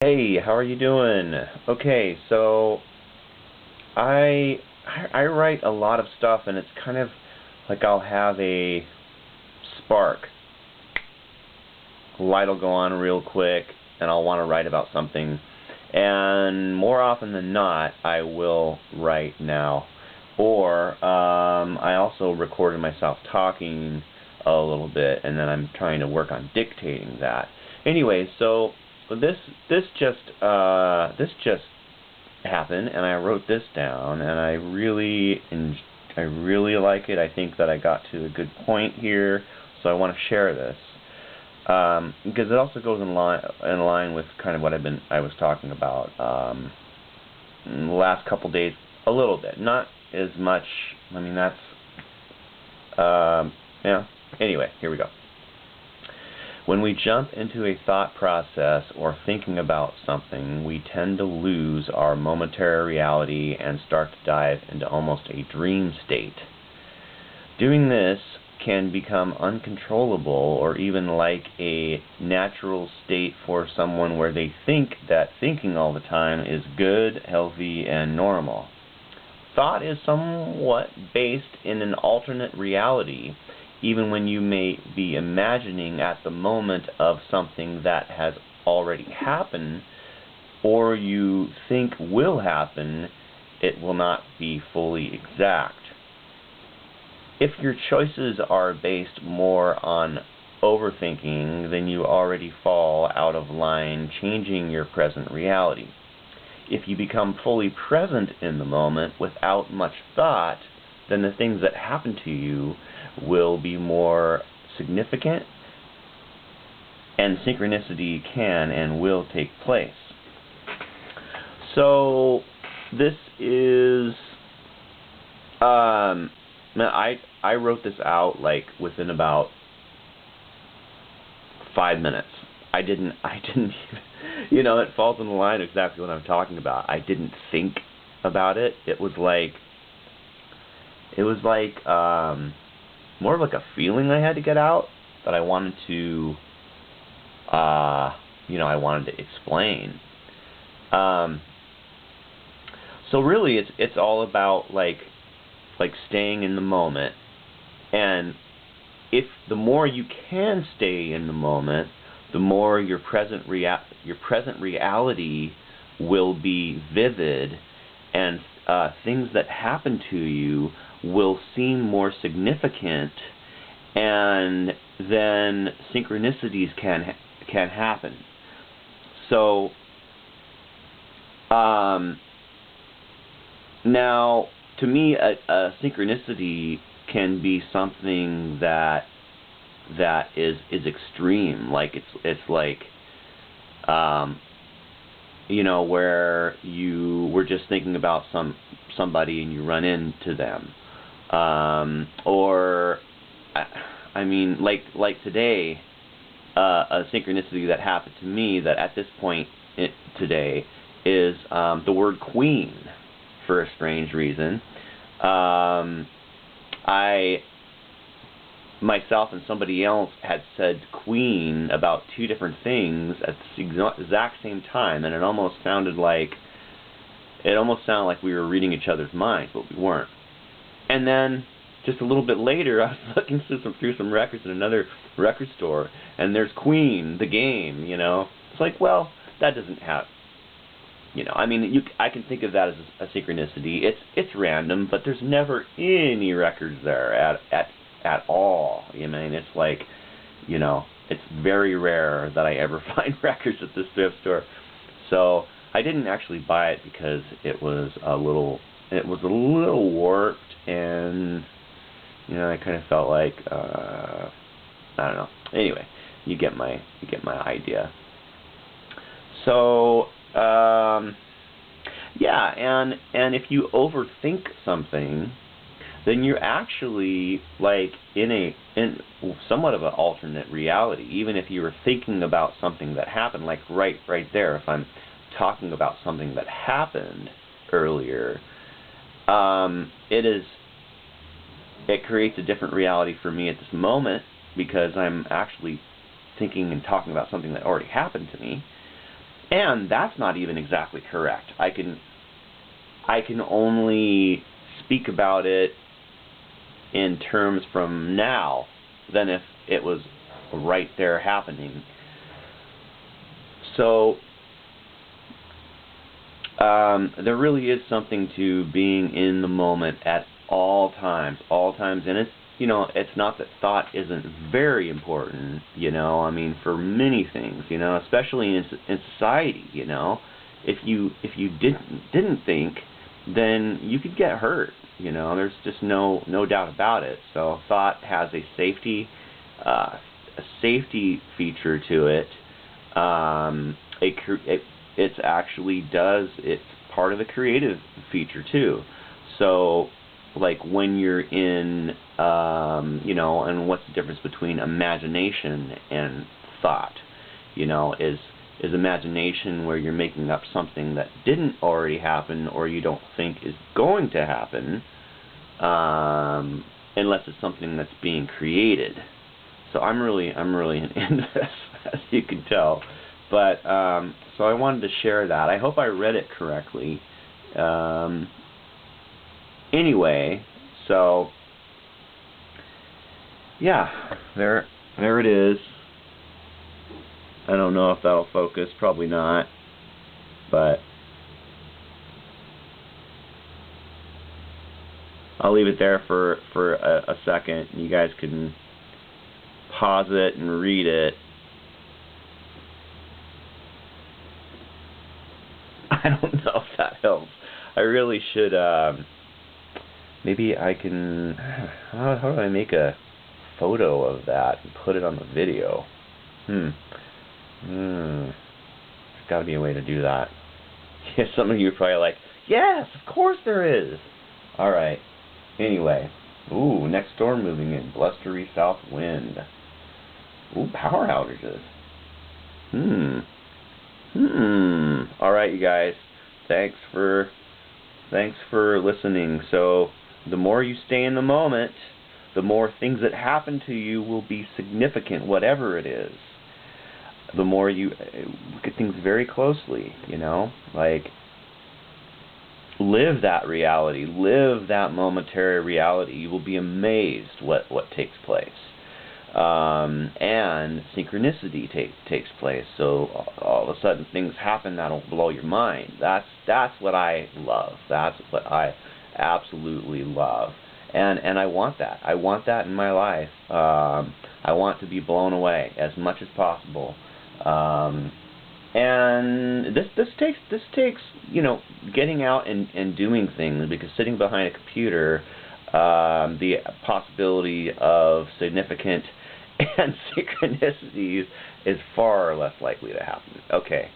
Hey, how are you doing? Okay, so I write a lot of stuff, and it's kind of like I'll have a spark. A light will go on real quick, and I'll want to write about something. And more often than not, I will write now. Or I also recorded myself talking a little bit, and then I'm trying to work on dictating that. Anyway, so this just happened, and I wrote this down, and I really like it. I think that I got to a good point here, so I want to share this because it also goes in line with kind of what I was talking about in the last couple days, a little bit, not as much. I mean, that's yeah. Anyway, here we go. When we jump into a thought process or thinking about something, we tend to lose our momentary reality and start to dive into almost a dream state. Doing this can become uncontrollable or even like a natural state for someone where they think that thinking all the time is good, healthy, and normal. Thought is somewhat based in an alternate reality, even when you may be imagining at the moment of something that has already happened or you think will happen, it will not be fully exact. If your choices are based more on overthinking, then you already fall out of line, changing your present reality. If you become fully present in the moment without much thought, then the things that happen to you will be more significant, and synchronicity can and will take place. So this is I wrote this out like within about 5 minutes. I didn't you know, it falls in the line exactly what I'm talking about. I didn't think about it. It was like more of like a feeling I had to get out that I wanted to I wanted to explain. So really it's all about like staying in the moment, and if the more you can stay in the moment, the more your present reality will be vivid, and things that happen to you will seem more significant, and then synchronicities can happen. So now, to me, a synchronicity can be something that is extreme. Like it's like where you were just thinking about somebody and you run into them, or I mean, like today, a synchronicity that happened to me that at this point today is the word queen, for a strange reason. I myself and somebody else had said queen about two different things at the exact same time, and it almost sounded like we were reading each other's minds, but we weren't. And then just a little bit later, I was looking through some records in another record store, and there's Queen, the game. It's like, well, that doesn't have. I mean, I can think of that as a synchronicity. It's random, but there's never any records there at all. I mean, it's like, it's very rare that I ever find records at this thrift store. So I didn't actually buy it because it was a little warped, and I kind of felt like I don't know. Anyway, you get my idea. So yeah, and if you overthink something, then you're actually like in somewhat of an alternate reality. Even if you were thinking about something that happened, like right there, if I'm talking about something that happened earlier, it creates a different reality for me at this moment, because I'm actually thinking and talking about something that already happened to me. And that's not even exactly correct. I can only speak about it in terms from now than if it was right there happening. So there really is something to being in the moment at all times, and it's not that thought isn't very important, I mean, for many things, especially in society, if you didn't think, then you could get hurt, there's just no doubt about it. So thought has a safety feature to it. It's part of the creative feature too. So like when you're in, and what's the difference between imagination and thought? Is imagination where you're making up something that didn't already happen or you don't think is going to happen, unless it's something that's being created. So I'm really into this, as you can tell. But so I wanted to share that. I hope I read it correctly. Anyway, so yeah, there it is. I don't know if that'll focus, probably not, but I'll leave it there for a second. You guys can pause it and read it. I don't know if that helps. I really should, maybe I can, how do I make a photo of that and put it on the video? There's got to be a way to do that. Yeah, some of you are probably like, yes, of course there is. Alright, anyway. Ooh, next storm moving in. Blustery south wind. Ooh, power outages. Alright, you guys. Thanks for listening. So, the more you stay in the moment, the more things that happen to you will be significant, whatever it is. The more you look at things very closely, like live that reality, live that momentary reality. You will be amazed what takes place. And synchronicity takes place. So all of a sudden things happen that'll blow your mind. That's what I love. That's what I absolutely love. And I want that. I want that in my life. I want to be blown away as much as possible. And this takes getting out and doing things, because sitting behind a computer, the possibility of significant and synchronicities is far less likely to happen. Okay.